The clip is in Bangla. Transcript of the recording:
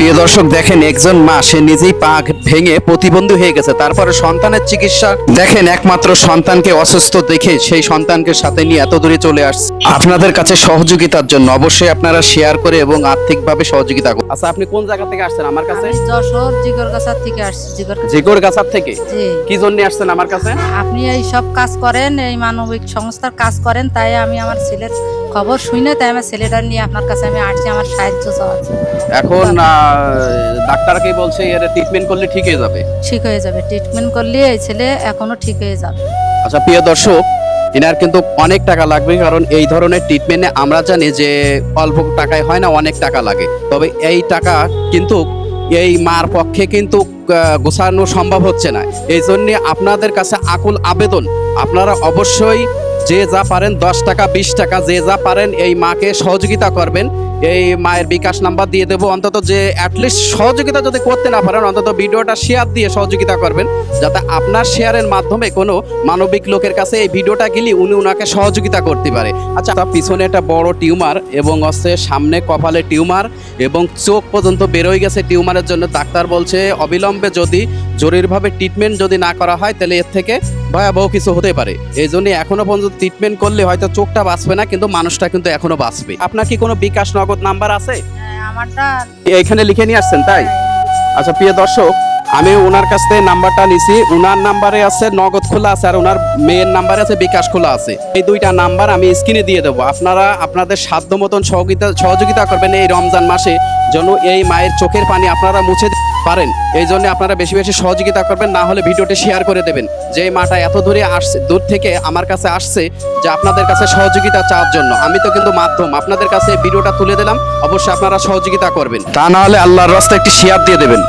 প্রিয় দর্শক দেখেন, একজন মা সে নিজেই পা ভেঙে প্রতিবন্ধী হয়ে গেছে, তারপরে সন্তানের চিকিৎসা দেখেন একমাত্র সন্তানকে অসুস্থ দেখে সেই সন্তানকে সাথে নিয়ে এত দূরে চলে আসছে আপনাদের কাছে সহযোগিতার জন্য। অবশ্যই আপনারা শেয়ার করে এবং আর্থিকভাবে সহযোগিতা করুন। আচ্ছা, আপনি কোন জায়গা থেকে আসছেন আমার কাছে? আমি যশোর জিগরগাছার থেকে আসছি। জিগরগাছার থেকে? জি। কি জন্য আসছেন আমার কাছে? আপনি এই সব কাজ করেন, এই মানবিক সংস্থার কাজ করেন, তাই আমি আমার ছেলের খবর শুনে তাই আমার ছেলেটা নিয়ে আপনার কাছে আমি আসছি, আমার সাহায্য চাওয়ার জন্য। এখন ডাক্তার কি বলছে এর ট্রিটমেন্ট করলে ঠিক হয়ে যাবে? ঠিক হয়ে যাবে, ট্রিটমেন্ট করলে এই ছেলে এখনো ঠিক হয়ে যাবে। আচ্ছা প্রিয় দর্শক, এনার কিন্তু অনেক টাকা লাগবে, কারণ এই ধরনের ট্রিটমেন্টে আমরা জানি যে অল্প টাকায় হয় না, অনেক টাকা লাগে। তবে এই টাকা কিন্তু এই মার পক্ষে কিন্তু গোছানো সম্ভব হচ্ছে না। এই জন্য আপনাদের কাছে আকুল আবেদন, আপনারা অবশ্যই যে যা পারেন 10 টাকা 20 টাকা যে যা পারেন এই মাকে সহযোগিতা করবেন। এই মায়ের বিকাশ নাম্বার দিয়ে দেবো, অন্তত যে অ্যাটলিস্ট সহযোগিতা যদি করতে না পারেন অন্তত ভিডিওটা শেয়ার দিয়ে সহযোগিতা করবেন, যাতে আপনার শেয়ারের মাধ্যমে কোনো মানবিক লোকের কাছে এই ভিডিওটা গেলে উনি ওনাকে সহযোগিতা করতে পারে। আচ্ছা, তার পিছনে একটা বড় টিউমার এবং হচ্ছে সামনে কপালে টিউমার এবং চোখ পর্যন্ত বেরোয় গেছে টিউমারের জন্য। ডাক্তার বলছে অবিলম্বে যদি জরুরিভাবে ট্রিটমেন্ট যদি না করা হয় তাহলে এর থেকে ভয়াবহ কিছু হতে পারে। এই জন্য এখনো পর্যন্ত ট্রিটমেন্ট করলে হয়তো চোখটা বাঁচবে না, কিন্তু মানুষটা কিন্তু এখনো বাঁচবে। আপনার কি কোনো বিকাশ নগদ নাম্বার আছে? আমারটা এখানে লিখে নিয়ে আসছেন তাই? আচ্ছা প্রিয় দর্শক, আমি ওনার কাছ থেকে নাম্বারটা নিছি। ওনার নাম্বারে আছে নগদ খোলা আছে, আর ওনার মেয়ের নাম্বারে আছে বিকাশ খোলা আছে। এই দুইটা নাম্বার আমি স্ক্রিনে দিয়ে দেবো। আপনারা আপনাদের সাধ্য মতন সহযোগিতা করবেন এই রমজান মাসে, যেন এই মায়ের চোখের পানি আপনারা মুছে পারেন। এই জন্য আপনারা বেশি বেশি সহযোগিতা করবেন, না হলে ভিডিওটি শেয়ার করে দেবেন। যে মাটা এত দূর থেকে আমার কাছে আসছে যে আপনাদের কাছে সহযোগিতা চাওয়ার জন্য। আমি তো কিন্তু মাধ্যম, আপনাদের কাছে ভিডিওটা তুলে দিলাম, অবশ্যই আপনারা সহযোগিতা করবেন, তা না হলে আল্লাহর রাস্তায় একটি শেয়ার দিয়ে দেবেন।